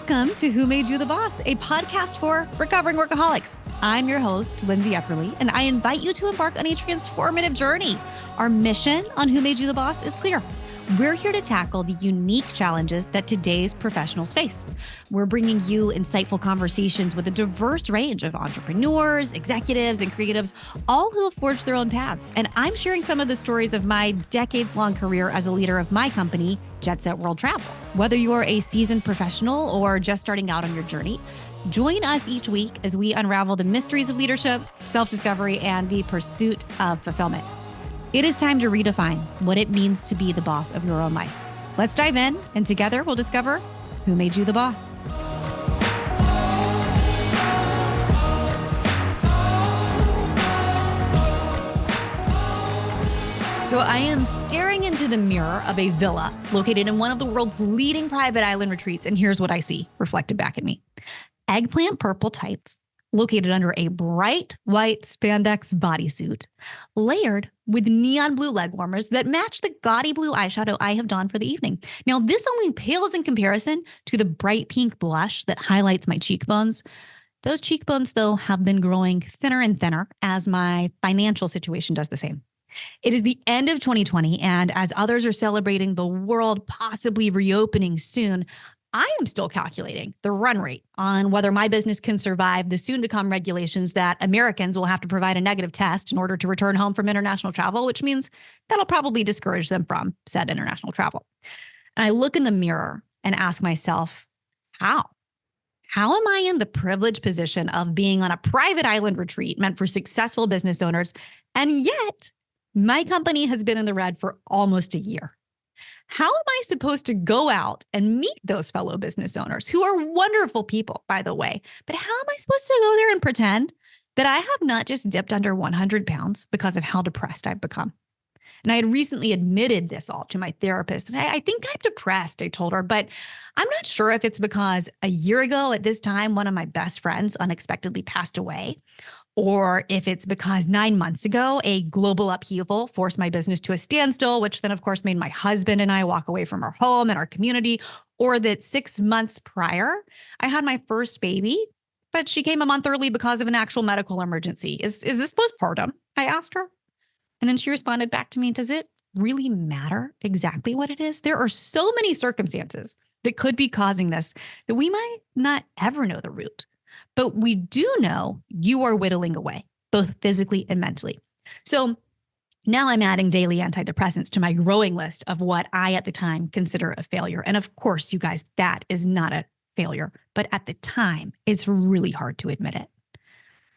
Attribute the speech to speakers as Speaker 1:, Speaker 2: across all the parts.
Speaker 1: Welcome to Who Made You the Boss, a podcast for recovering workaholics. I'm your host, Lindsey, and I invite you to embark on a transformative journey. Our mission on Who Made You the Boss is clear. We're here to tackle the unique challenges that today's professionals face. We're bringing you insightful conversations with a diverse range of entrepreneurs, executives, and creatives, all who have forged their own paths. And I'm sharing some of the stories of my decades-long career as a leader of my company, Jet Set World Travel. Whether you're a seasoned professional or just starting out on your journey, join us each week as we unravel the mysteries of leadership, self-discovery, and the pursuit of fulfillment. It is time to redefine what it means to be the boss of your own life. Let's dive in, and together we'll discover who made you the boss. So I am staring into the mirror of a villa located in one of the world's leading private island retreats, and here's what I see reflected back at me. Eggplant purple tights located under a bright white spandex bodysuit, layered with neon blue leg warmers that match the gaudy blue eyeshadow I have donned for the evening. Now, this only pales in comparison to the bright pink blush that highlights my cheekbones. Those cheekbones, though, have been growing thinner and thinner as my financial situation does the same. It is the end of 2020, and as others are celebrating the world possibly reopening soon, I am still calculating the run rate on whether my business can survive the soon-to-come regulations that Americans will have to provide a negative test in order to return home from international travel, which means that'll probably discourage them from said international travel. And I look in the mirror and ask myself, how? How am I in the privileged position of being on a private island retreat meant for successful business owners, and yet my company has been in the red for almost a year? How am I supposed to go out and meet those fellow business owners who are wonderful people, by the way? But how am I supposed to go there and pretend that I have not just dipped under 100 pounds because of how depressed I've become? And I had recently admitted this all to my therapist. And I think I'm depressed, I told her, but I'm not sure if it's because a year ago at this time, one of my best friends unexpectedly passed away, or if it's because 9 months ago, a global upheaval forced my business to a standstill, which then, of course, made my husband and I walk away from our home and our community, or that 6 months prior, I had my first baby, but she came a month early because of an actual medical emergency. Is this postpartum? I asked her. And then she responded back to me, does it really matter exactly what it is? There are so many circumstances that could be causing this that we might not ever know the root. But we do know you are whittling away, both physically and mentally. So now I'm adding daily antidepressants to my growing list of what I at the time consider a failure. And of course, you guys, that is not a failure. But at the time, it's really hard to admit it.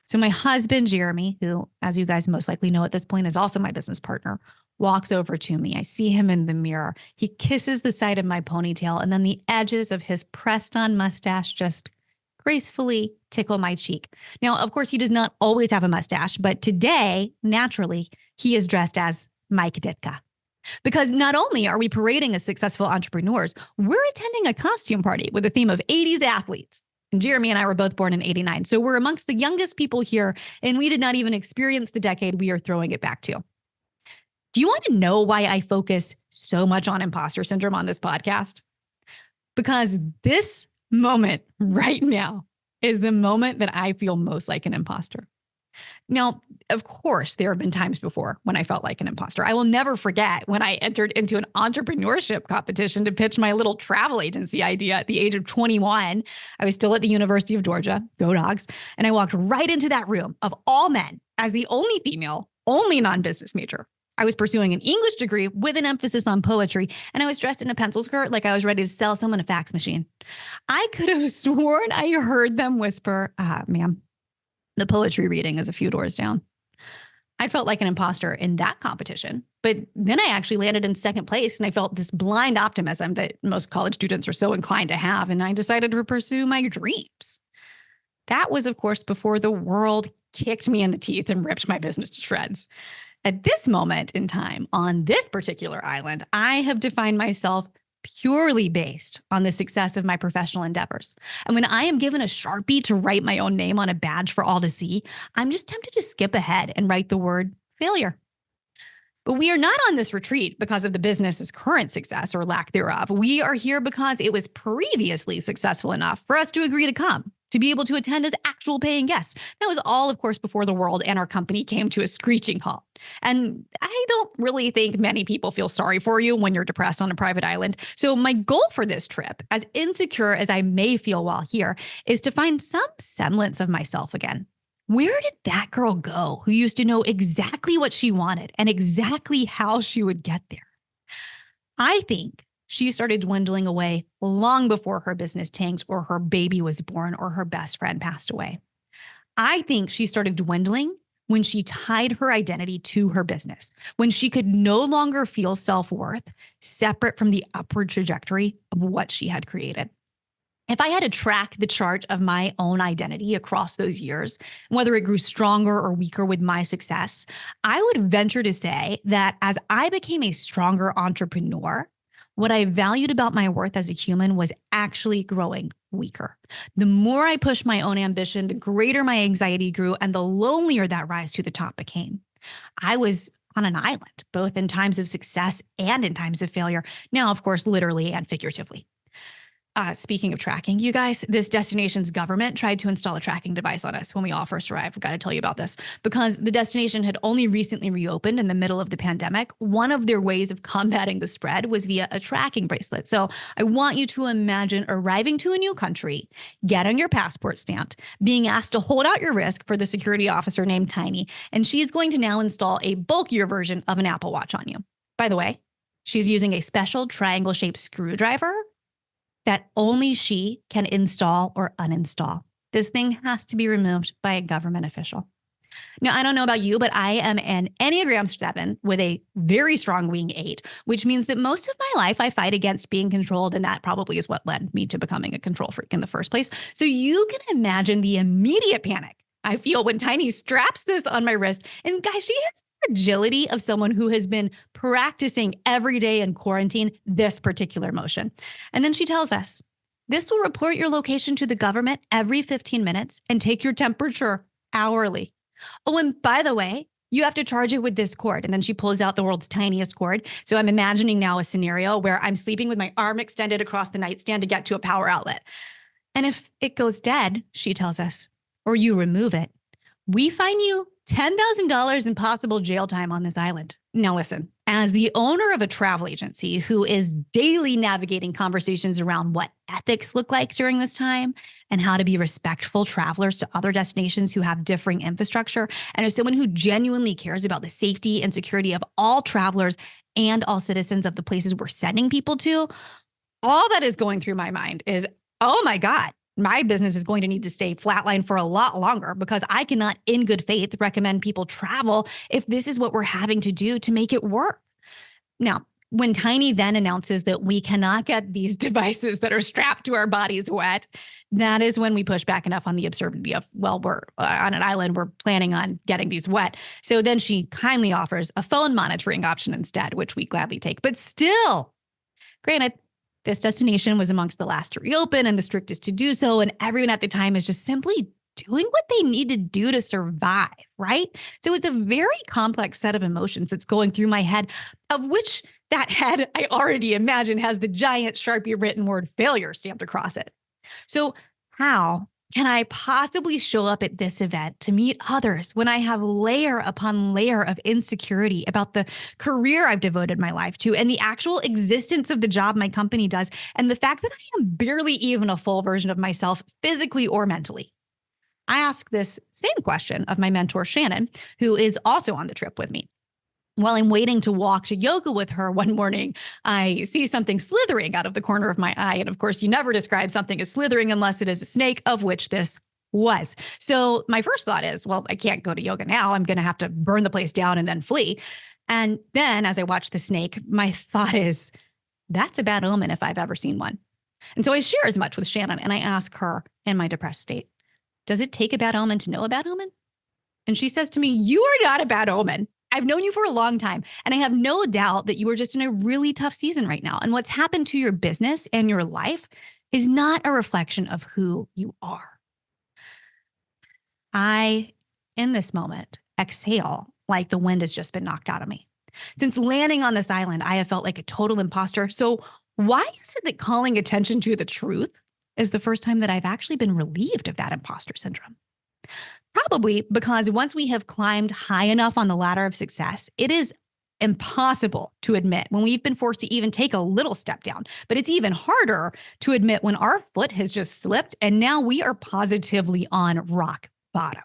Speaker 1: So my husband, Jeremy, who, as you guys most likely know at this point, is also my business partner, walks over to me. I see him in the mirror. He kisses the side of my ponytail, and then the edges of his pressed-on mustache just gracefully tickle my cheek. Now, of course, he does not always have a mustache, but today, naturally, he is dressed as Mike Ditka. Because not only are we parading as successful entrepreneurs, we're attending a costume party with a theme of 80s athletes. And Jeremy and I were both born in 89, so we're amongst the youngest people here, and we did not even experience the decade we are throwing it back to. Do you want to know why I focus so much on imposter syndrome on this podcast? Because this moment right now is the moment that I feel most like an imposter. Now, of course, there have been times before when I felt like an imposter. I will never forget when I entered into an entrepreneurship competition to pitch my little travel agency idea at the age of 21. I was still at the University of Georgia, go Dogs, and I walked right into that room of all men as the only female, only non-business major. I was pursuing an English degree with an emphasis on poetry, and I was dressed in a pencil skirt like I was ready to sell someone a fax machine. I could have sworn I heard them whisper, ma'am, the poetry reading is a few doors down. I felt like an imposter in that competition, but then I actually landed in second place, and I felt this blind optimism that most college students are so inclined to have, and I decided to pursue my dreams. That was, of course, before the world kicked me in the teeth and ripped my business to shreds. At this moment in time, on this particular island, I have defined myself purely based on the success of my professional endeavors. And when I am given a Sharpie to write my own name on a badge for all to see, I'm just tempted to skip ahead and write the word failure. But we are not on this retreat because of the business's current success or lack thereof. We are here because it was previously successful enough for us to agree to come, to be able to attend as actual paying guests. That was all, of course, before the world and our company came to a screeching halt. And I don't really think many people feel sorry for you when you're depressed on a private island. So my goal for this trip, as insecure as I may feel while here, is to find some semblance of myself again. Where did that girl go who used to know exactly what she wanted and exactly how she would get there? I think she started dwindling away long before her business tanked or her baby was born or her best friend passed away. I think she started dwindling when she tied her identity to her business, when she could no longer feel self-worth separate from the upward trajectory of what she had created. If I had to track the chart of my own identity across those years, whether it grew stronger or weaker with my success, I would venture to say that as I became a stronger entrepreneur, what I valued about my worth as a human was actually growing weaker. The more I pushed my own ambition, the greater my anxiety grew and the lonelier that rise to the top became. I was on an island, both in times of success and in times of failure. Now, of course, literally and figuratively. Speaking of tracking, you guys, this destination's government tried to install a tracking device on us when we all first arrived. I've got to tell you about this because the destination had only recently reopened in the middle of the pandemic. One of their ways of combating the spread was via a tracking bracelet. So I want you to imagine arriving to a new country, getting your passport stamped, being asked to hold out your wrist for the security officer named Tiny, and she's going to now install a bulkier version of an Apple Watch on you. By the way, she's using a special triangle-shaped screwdriver that only she can install or uninstall. This thing has to be removed by a government official. Now, I don't know about you, but I am an Enneagram 7 with a very strong wing 8, which means that most of my life I fight against being controlled, and that probably is what led me to becoming a control freak in the first place. So you can imagine the immediate panic I feel when Tiny straps this on my wrist. And guys, she has the agility of someone who has been practicing every day in quarantine this particular motion. And then she tells us, this will report your location to the government every 15 minutes and take your temperature hourly. Oh, and by the way, you have to charge it with this cord. And then she pulls out the world's tiniest cord. So I'm imagining now a scenario where I'm sleeping with my arm extended across the nightstand to get to a power outlet. And if it goes dead, she tells us, or you remove it, we fine you $10,000 in possible jail time on this island. Now listen, as the owner of a travel agency who is daily navigating conversations around what ethics look like during this time and how to be respectful travelers to other destinations who have differing infrastructure, and as someone who genuinely cares about the safety and security of all travelers and all citizens of the places we're sending people to, all that is going through my mind is, oh my God, my business is going to need to stay flatline for a lot longer because I cannot, in good faith, recommend people travel if this is what we're having to do to make it work. Now, when Tiny then announces that we cannot get these devices that are strapped to our bodies wet, that is when we push back enough on the absurdity of, well, we're on an island, we're planning on getting these wet. So then she kindly offers a phone monitoring option instead, which we gladly take. But still, granted, this destination was amongst the last to reopen and the strictest to do so. And everyone at the time is just simply doing what they need to do to survive, right? So it's a very complex set of emotions that's going through my head, of which that head, I already imagine, has the giant Sharpie written word failure stamped across it. So how can I possibly show up at this event to meet others when I have layer upon layer of insecurity about the career I've devoted my life to and the actual existence of the job my company does, and the fact that I am barely even a full version of myself physically or mentally? I ask this same question of my mentor, Shannon, who is also on the trip with me. While I'm waiting to walk to yoga with her one morning, I see something slithering out of the corner of my eye. And of course, you never describe something as slithering unless it is a snake, of which this was. So my first thought is, well, I can't go to yoga now. I'm going to have to burn the place down and then flee. And then as I watch the snake, my thought is, that's a bad omen if I've ever seen one. And so I share as much with Shannon and I ask her in my depressed state, does it take a bad omen to know a bad omen? And she says to me, you are not a bad omen. I've known you for a long time, and I have no doubt that you are just in a really tough season right now. And what's happened to your business and your life is not a reflection of who you are. I, in this moment, exhale like the wind has just been knocked out of me. Since landing on this island, I have felt like a total imposter. So why is it that calling attention to the truth is the first time that I've actually been relieved of that imposter syndrome? Probably because once we have climbed high enough on the ladder of success, it is impossible to admit when we've been forced to even take a little step down. But it's even harder to admit when our foot has just slipped and now we are positively on rock bottom.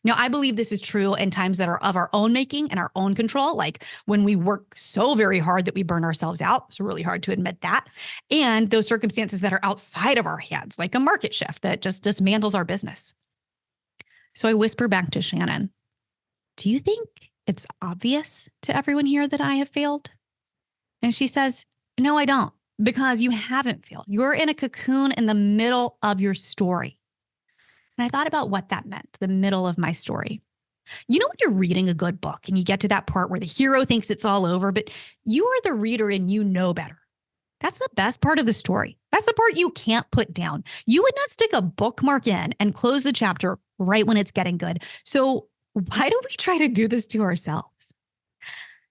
Speaker 1: Now, I believe this is true in times that are of our own making and our own control, like when we work so very hard that we burn ourselves out. It's really hard to admit that. And those circumstances that are outside of our hands, like a market shift that just dismantles our business. So I whisper back to Shannon, do you think it's obvious to everyone here that I have failed? And she says, no, I don't, because you haven't failed. You're in a cocoon in the middle of your story. And I thought about what that meant, the middle of my story. You know, when you're reading a good book and you get to that part where the hero thinks it's all over, but you are the reader and you know better. That's the best part of the story. That's the part you can't put down. You would not stick a bookmark in and close the chapter right when it's getting good. So why don't we try to do this to ourselves?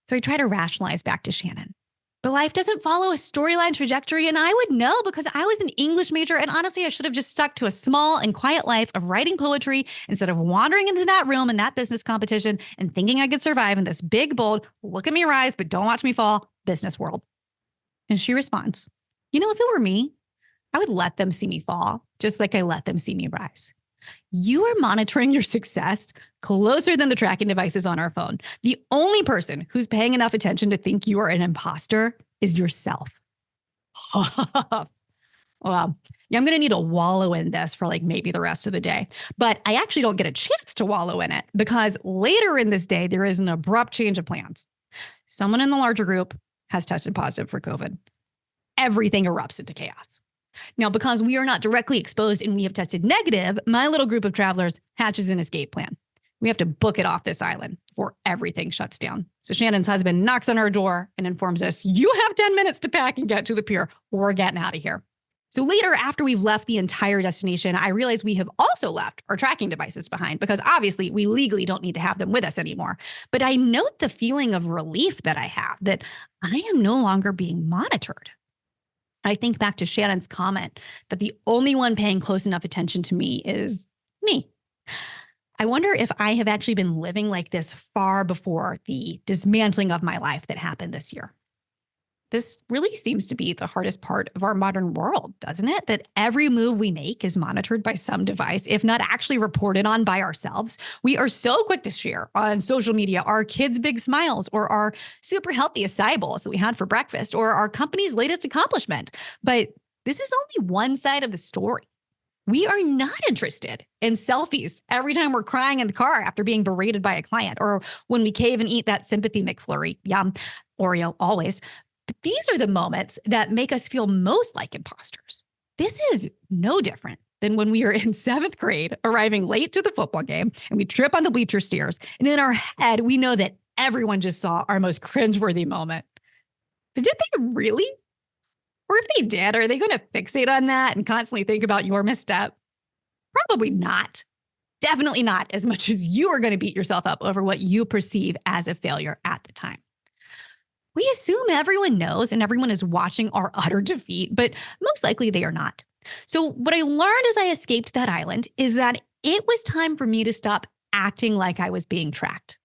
Speaker 1: So I try to rationalize back to Shannon. But life doesn't follow a storyline trajectory, and I would know because I was an English major, and honestly, I should have just stuck to a small and quiet life of writing poetry instead of wandering into that room in that business competition and thinking I could survive in this big, bold, look at me rise, but don't watch me fall business world. And she responds, you know, if it were me, I would let them see me fall, just like I let them see me rise. You are monitoring your success closer than the tracking devices on our phone. The only person who's paying enough attention to think you are an imposter is yourself. Well, yeah, I'm going to need to wallow in this for like maybe the rest of the day. But I actually don't get a chance to wallow in it because later in this day, there is an abrupt change of plans. Someone in the larger group has tested positive for COVID. Everything erupts into chaos. Now, because we are not directly exposed and we have tested negative, my little group of travelers hatches an escape plan. We have to book it off this island before everything shuts down. So Shannon's husband knocks on our door and informs us, you have 10 minutes to pack and get to the pier. We're getting out of here. So later, after we've left the entire destination, I realize we have also left our tracking devices behind because obviously we legally don't need to have them with us anymore. But I note the feeling of relief that I have that I am no longer being monitored. I think back to Shannon's comment that the only one paying close enough attention to me is me. I wonder if I have actually been living like this far before the dismantling of my life that happened this year. This really seems to be the hardest part of our modern world, doesn't it? That every move we make is monitored by some device, if not actually reported on by ourselves. We are so quick to share on social media our kids' big smiles or our super healthy acai bowls that we had for breakfast or our company's latest accomplishment. But this is only one side of the story. We are not interested in selfies every time we're crying in the car after being berated by a client or when we cave and eat that sympathy McFlurry. Yum, Oreo, always. But these are the moments that make us feel most like imposters. This is no different than when we are in 7th grade, arriving late to the football game, and we trip on the bleacher stairs. And in our head, we know that everyone just saw our most cringeworthy moment. But did they really? Or if they did, are they going to fixate on that and constantly think about your misstep? Probably not. Definitely not as much as you are going to beat yourself up over what you perceive as a failure at the time. We assume everyone knows and everyone is watching our utter defeat, but most likely they are not. So what I learned as I escaped that island is that it was time for me to stop acting like I was being tracked.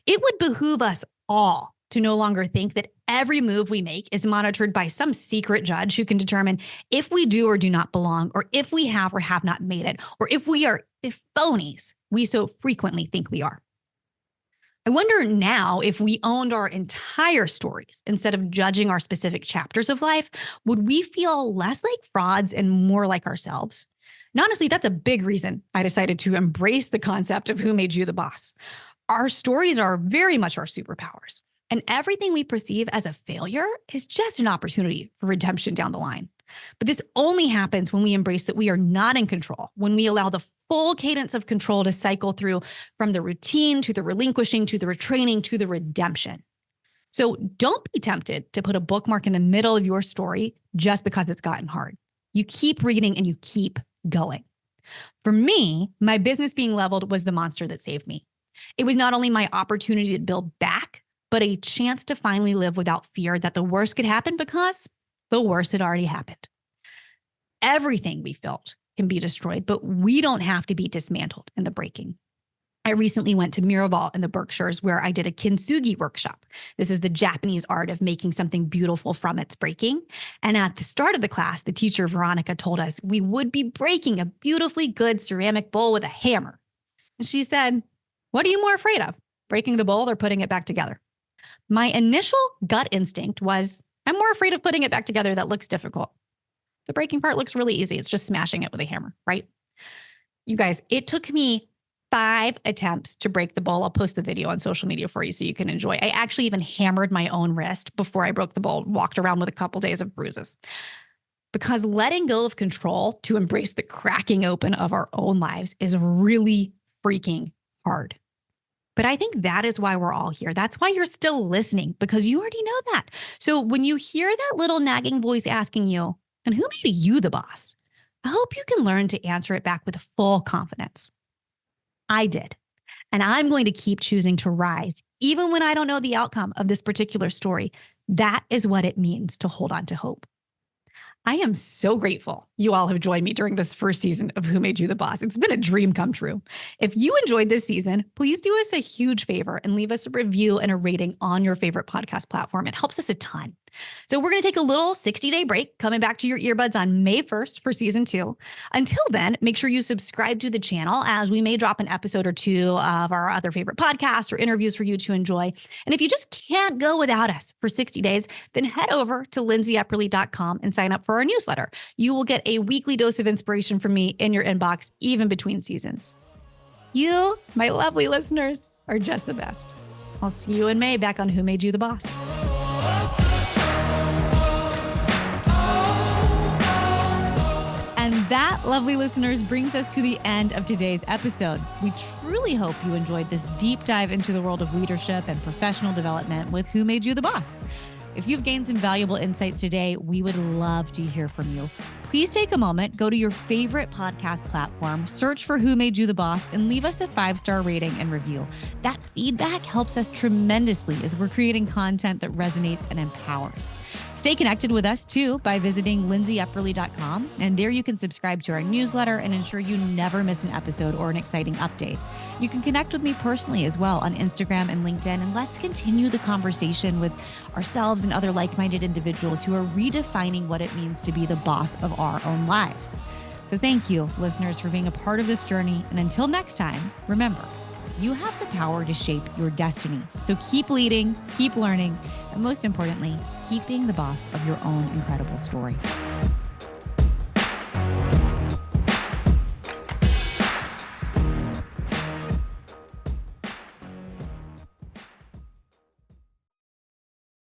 Speaker 1: It would behoove us all to no longer think that every move we make is monitored by some secret judge who can determine if we do or do not belong, or if we have or have not made it, or if we are the phonies we so frequently think we are. I wonder now if we owned our entire stories instead of judging our specific chapters of life, would we feel less like frauds and more like ourselves? And honestly, that's a big reason I decided to embrace the concept of who made you the boss. Our stories are very much our superpowers, and everything we perceive as a failure is just an opportunity for redemption down the line. But this only happens when we embrace that we are not in control, when we allow the full cadence of control to cycle through from the routine to the relinquishing to the retraining to the redemption. So don't be tempted to put a bookmark in the middle of your story just because it's gotten hard. You keep reading and you keep going. For me, my business being leveled was the monster that saved me. It was not only my opportunity to build back, but a chance to finally live without fear that the worst could happen because the worst had already happened. Everything we built can be destroyed, but we don't have to be dismantled in the breaking. I recently went to Miraval in the Berkshires where I did a kintsugi workshop. This is the Japanese art of making something beautiful from its breaking. And at the start of the class, the teacher, Veronica, told us we would be breaking a beautifully good ceramic bowl with a hammer. And she said, "What are you more afraid of, breaking the bowl or putting it back together?" My initial gut instinct was, I'm more afraid of putting it back together. That looks difficult. The breaking part looks really easy. It's just smashing it with a hammer, right? You guys, it took me 5 attempts to break the bowl. I'll post the video on social media for you so you can enjoy. I actually even hammered my own wrist before I broke the bowl, walked around with a couple days of bruises. Because letting go of control to embrace the cracking open of our own lives is really freaking hard. But I think that is why we're all here. That's why you're still listening, because you already know that. So when you hear that little nagging voice asking you, and who made you the boss? I hope you can learn to answer it back with full confidence. I did. And I'm going to keep choosing to rise, even when I don't know the outcome of this particular story. That is what it means to hold on to hope. I am so grateful you all have joined me during this first season of Who Made You the Boss. It's been a dream come true. If you enjoyed this season, please do us a huge favor and leave us a review and a rating on your favorite podcast platform. It helps us a ton. So we're going to take a little 60-day break, coming back to your earbuds on May 1st for season 2. Until then, make sure you subscribe to the channel, as we may drop an episode or 2 of our other favorite podcasts or interviews for you to enjoy. And if you just can't go without us for 60 days, then head over to lindseyepperly.com and sign up for our newsletter. You will get a weekly dose of inspiration from me in your inbox, even between seasons. You, my lovely listeners, are just the best. I'll see you in May back on Who Made You the Boss. And that, lovely listeners, brings us to the end of today's episode. We truly hope you enjoyed this deep dive into the world of leadership and professional development with Who Made You the Boss. If you've gained some valuable insights today, we would love to hear from you. Please take a moment, go to your favorite podcast platform, search for Who Made You the Boss, and leave us a 5-star rating and review. That feedback helps us tremendously as we're creating content that resonates and empowers. Stay connected with us too by visiting lindseyepperly.com, and there you can subscribe to our newsletter and ensure you never miss an episode or an exciting update. You can connect with me personally as well on Instagram and LinkedIn, and let's continue the conversation with ourselves and other like-minded individuals who are redefining what it means to be the boss of our own lives. So thank you, listeners, for being a part of this journey. And until next time, remember, you have the power to shape your destiny. So keep leading, keep learning, and most importantly, keep being the boss of your own incredible story.